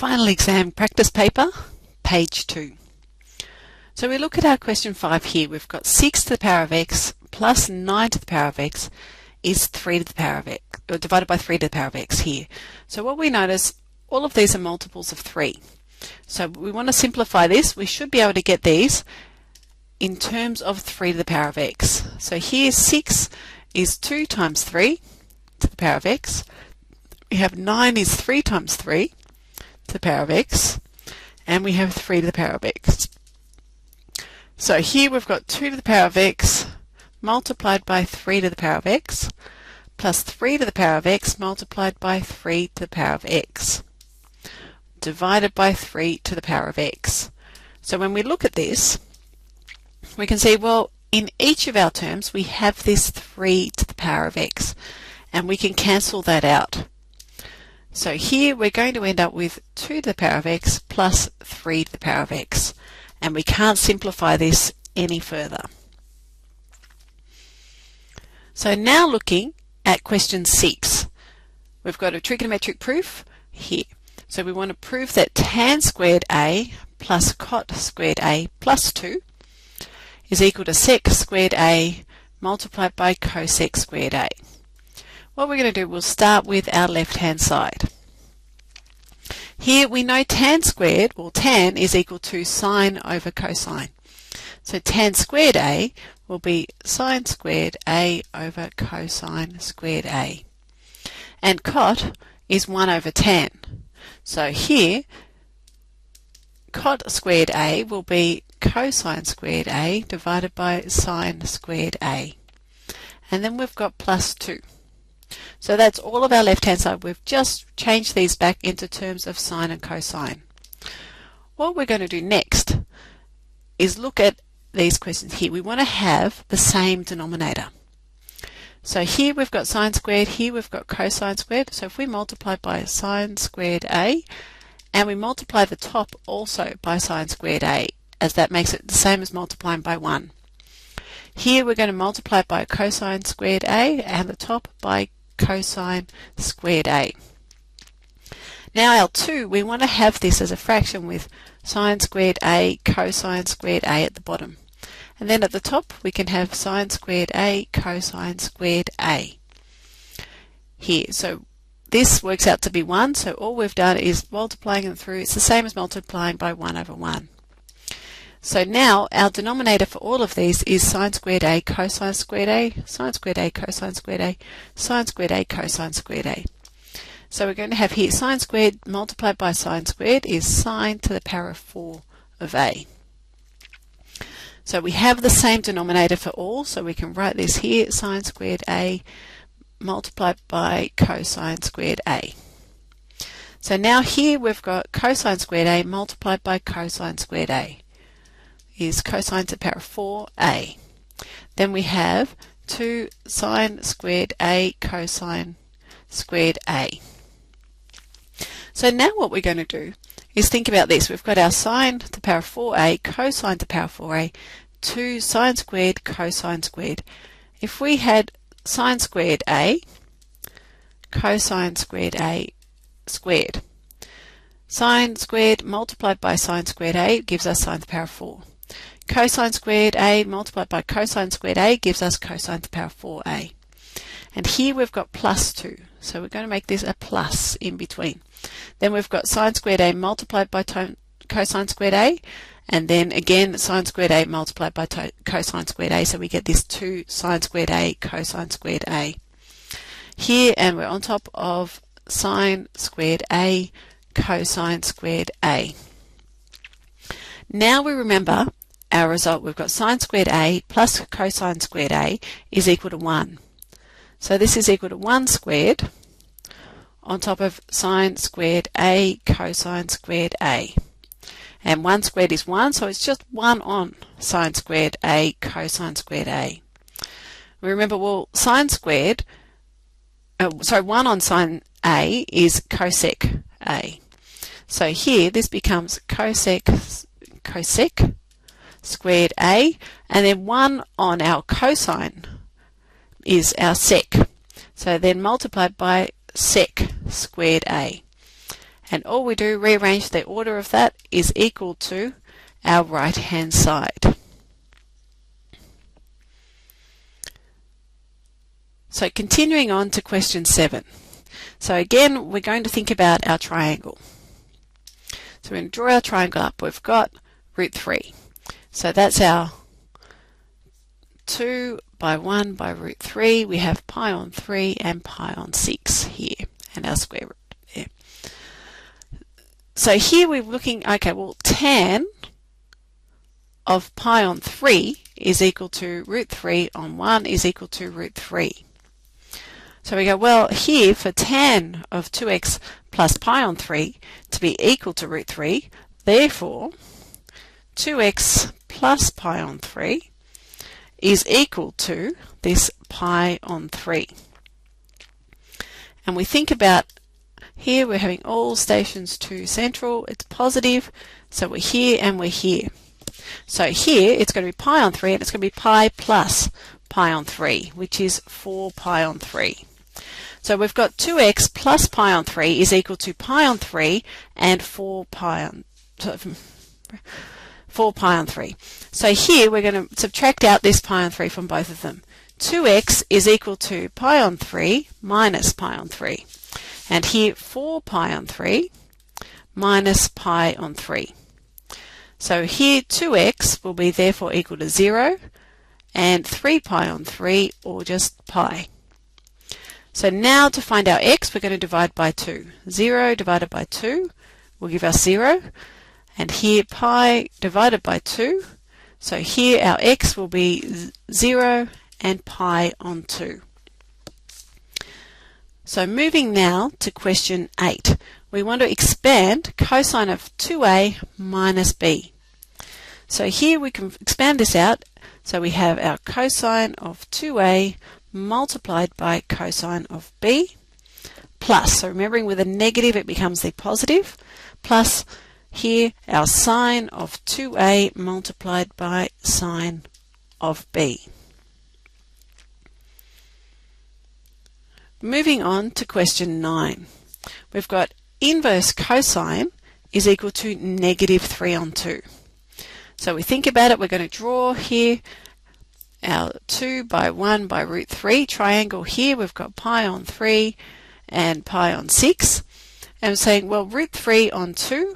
Final exam practice paper, page 2. So we look at our question 5 here. We've got 6 to the power of x plus 9 to the power of x is 3 to the power of x, or divided by 3 to the power of x here. So what we notice, all of these are multiples of 3. So we want to simplify this. We should be able to get these in terms of 3 to the power of x. So here 6 is 2 times 3 to the power of x. We have 9 is 3 times 3 to the power of x, and we have 3 to the power of x. So here we've got 2 to the power of x multiplied by 3 to the power of x plus 3 to the power of x multiplied by 3 to the power of x divided by 3 to the power of x. So when we look at this, we can see, well, in each of our terms we have this 3 to the power of x, and we can cancel that out. So here we're going to end up with 2 to the power of x plus 3 to the power of x, and we can't simplify this any further. So now looking at question 6, we've got a trigonometric proof here. So we want to prove that tan squared a plus cot squared a plus 2 is equal to sec squared a multiplied by cosec squared a. What we're going to do, we'll start with our left-hand side. Here we know tan squared, well, tan is equal to sine over cosine. So tan squared a will be sine squared a over cosine squared a. And cot is 1 over tan. So here, cot squared a will be cosine squared a divided by sine squared a. And then we've got plus 2. So that's all of our left-hand side. We've just changed these back into terms of sine and cosine. What we're going to do next is look at these questions here. We want to have the same denominator. So here we've got sine squared, here we've got cosine squared. So if we multiply by sine squared a, and we multiply the top also by sine squared a, as that makes it the same as multiplying by 1. Here we're going to multiply by cosine squared a, and the top by cosine squared a. Now our 2, we want to have this as a fraction with sine squared a, cosine squared a at the bottom. And then at the top we can have sine squared a, cosine squared a here. So this works out to be 1, so all we've done is multiplying them through. It's the same as multiplying by 1 over 1. So now our denominator for all of these is sine squared a, cosine squared a, sine squared a, cosine squared a, sine squared a, cosine squared a. So we're going to have here sine squared multiplied by sine squared is sine to the power of 4 of a. So we have the same denominator for all, so we can write this here, sine squared a multiplied by cosine squared a. So now here we've got cosine squared a multiplied by cosine squared a is cosine to the power of 4a. Then we have 2 sine squared a cosine squared a. So now what we're going to do is think about this. We've got our sine to the power of 4a, cosine to the power of 4a, 2 sine squared cosine squared. If we had sine squared a, cosine squared a squared. Sine squared multiplied by sine squared a gives us sine to the power of 4. Cosine squared a multiplied by cosine squared a gives us cosine to the power of 4a. And here we've got plus 2, so we're going to make this a plus in between. Then we've got sine squared a multiplied by cosine squared a, and then again sine squared a multiplied by cosine squared a, so we get this 2 sine squared a cosine squared a here, and we're on top of sine squared a cosine squared a. Now we remember our result. We've got sine squared a plus cosine squared a is equal to 1. So this is equal to 1 squared on top of sine squared a cosine squared a. And 1 squared is 1, so it's just 1 on sine squared a cosine squared a. Remember, well, sine squared, 1 on sine a is cosec a. So here this becomes cosec squared a, and then 1 on our cosine is our sec. So then multiplied by sec squared a. and all we do, rearrange the order of that, is equal to our right hand side. So continuing on to question 7. So again, we're going to think about our triangle. So we're going to draw our triangle up. We've got root 3. So that's our 2 by 1 by root 3. We have pi on 3 and pi on 6 here, and our square root there. So here we're looking, okay, well, tan of pi on 3 is equal to root 3 on 1 is equal to root 3. So we go, well, here for tan of 2x plus pi on 3 to be equal to root 3, therefore 2x plus pi on 3 is equal to this pi on 3. And we think about here, we're having all stations to central, it's positive, so we're here and we're here. So here it's going to be pi on 3 and it's going to be pi plus pi on 3, which is 4 pi on 3. So we've got 2x plus pi on 3 is equal to pi on 3 and 4 pi on 3. So here we're going to subtract out this pi on 3 from both of them. 2x is equal to pi on 3 minus pi on 3. And here 4 pi on 3 minus pi on 3. So here 2x will be therefore equal to 0 and 3 pi on 3, or just pi. So now to find our x, we're going to divide by 2. 0 divided by 2 will give us 0. And here pi divided by 2. So here our x will be 0 and pi on 2. So moving now to question 8. We want to expand cosine of 2a minus b. So here we can expand this out. So we have our cosine of 2a multiplied by cosine of b plus, so remembering with a negative it becomes the positive, plus here our sine of 2a multiplied by sine of b. Moving on to question 9. We've got inverse cosine is equal to negative 3 on 2. So we think about it, we're going to draw here our 2 by 1 by root 3 triangle. Here we've got pi on 3 and pi on 6. And I'm saying, well, root 3 on 2.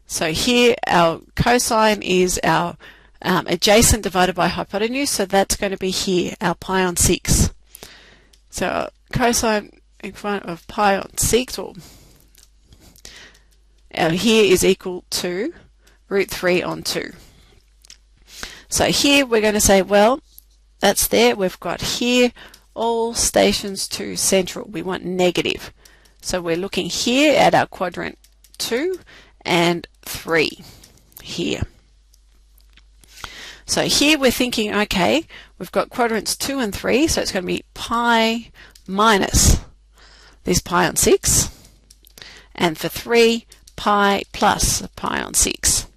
So here our cosine is our adjacent divided by hypotenuse, so that's going to be here, our pi on 6. So our cosine in front of pi on 6, or here is equal to root 3 on 2. So here we're going to say, well, that's there. We've got here all stations to central. We want negative. So we're looking here at our quadrant 2 and 3 here. So here we're thinking, okay, we've got quadrants 2 and 3, so it's going to be pi minus this pi on 6, and for 3, pi plus pi on 6.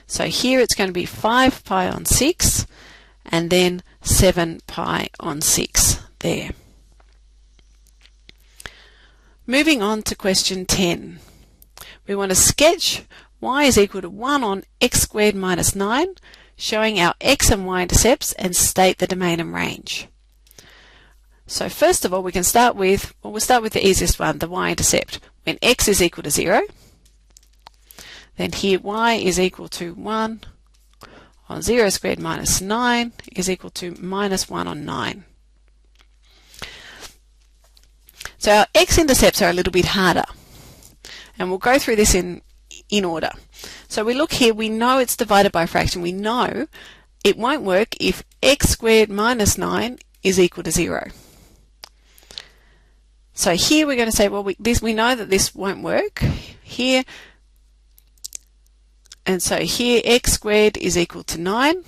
So here it's going to be 5 pi on 6 and then 7 pi on 6 there. Moving on to question 10. We want to sketch y is equal to 1 on x squared minus 9, showing our x and y intercepts and state the domain and range. So first of all we can start with, well, we'll start with the easiest one, the y-intercept. When x is equal to 0, then here y is equal to 1 on 0 squared minus 9 is equal to minus 1 on 9. So our x-intercepts are a little bit harder, and we'll go through this in order. So we look here, we know it's divided by a fraction. We know it won't work if x squared minus 9 is equal to 0. So here we're going to say, well, we know that this won't work here. And so here x squared is equal to 9,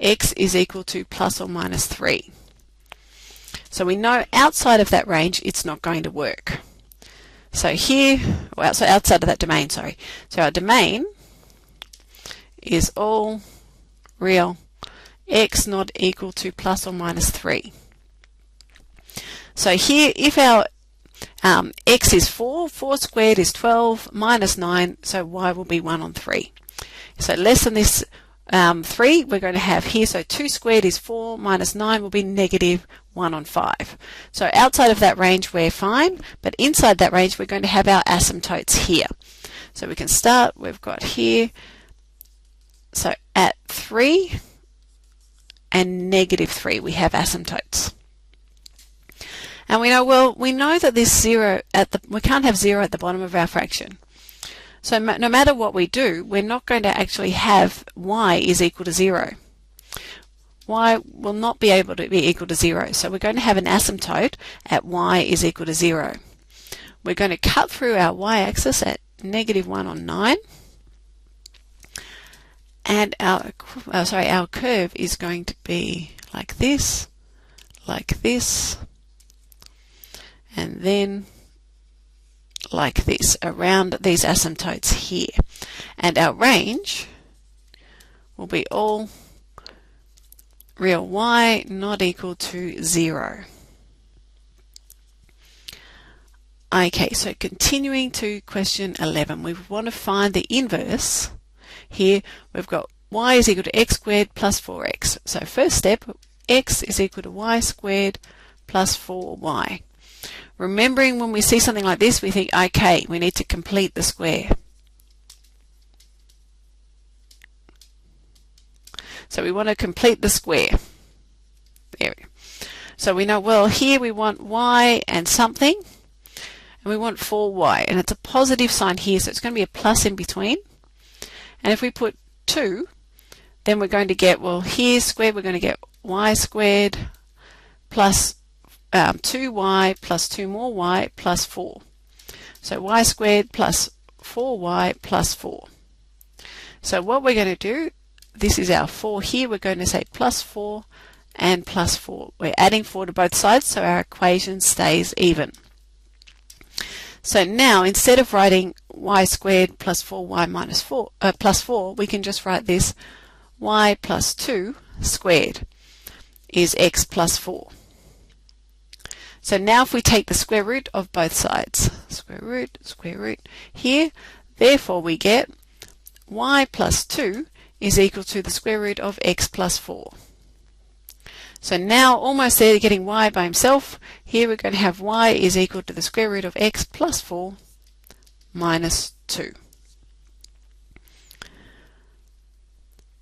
x is equal to plus or minus 3. So we know outside of that range it's not going to work. So here, well, so outside of that domain, sorry. So our domain is all real x not equal to plus or minus 3. So here, if our X is 4, 4 squared is 12, minus 9, so y will be 1 on 3. So less than this 3 we're going to have here, so 2 squared is 4, minus 9 will be negative 1 on 5. So outside of that range we're fine, but inside that range we're going to have our asymptotes here. So we can start, we've got here, so at 3 and negative 3 we have asymptotes. And we know that this 0 we can't have 0 at the bottom of our fraction. So no matter what we do, we're not going to actually have y is equal to 0. Y will not be able to be equal to 0. So we're going to have an asymptote at y is equal to 0. We're going to cut through our y-axis at negative 1 on 9. And our curve is going to be like this, and then like this around these asymptotes here. And our range will be all real y not equal to 0. Okay, so continuing to question 11, we want to find the inverse. Here we've got y is equal to x squared plus 4x. So first step, x is equal to y squared plus 4y. Remembering when we see something like this, we think, okay, we need to complete the square. So we want to complete the square. There we go. So we know, well, here we want y and something, and we want 4y, and it's a positive sign here, so it's going to be a plus in between. And if we put 2, then we're going to get, well, here squared, we're going to get y squared plus 2y plus 2 more y plus 4. So y squared plus 4y plus 4. So what we're going to do, this is our 4 here, we're going to say plus 4 and plus 4. We're adding 4 to both sides, so our equation stays even. So now, instead of writing y squared plus 4y minus 4 plus 4, we can just write this y plus 2 squared is x plus 4. So now if we take the square root of both sides, square root here, therefore we get y plus 2 is equal to the square root of x plus 4. So now almost there, getting y by himself. Here we're going to have y is equal to the square root of x plus 4 minus 2.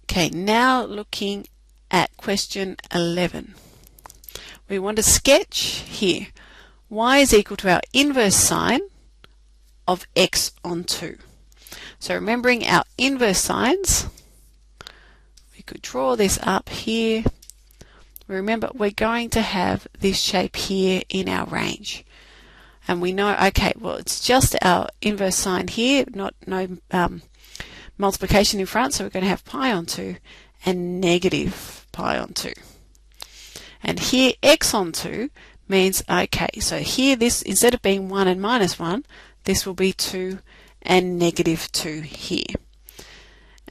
Okay, now looking at question 11. We want to sketch here y is equal to our inverse sine of x on 2. So remembering our inverse sines, we could draw this up here. Remember, we're going to have this shape here in our range. And we know, okay, well, it's just our inverse sine here, no multiplication in front, so we're going to have pi on 2 and negative pi on 2. And here x on 2 means, okay, so here this, instead of being 1 and minus 1, this will be 2 and negative 2 here.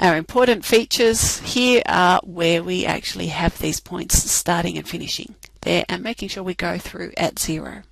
Our important features here are where we actually have these points starting and finishing there, and making sure we go through at 0.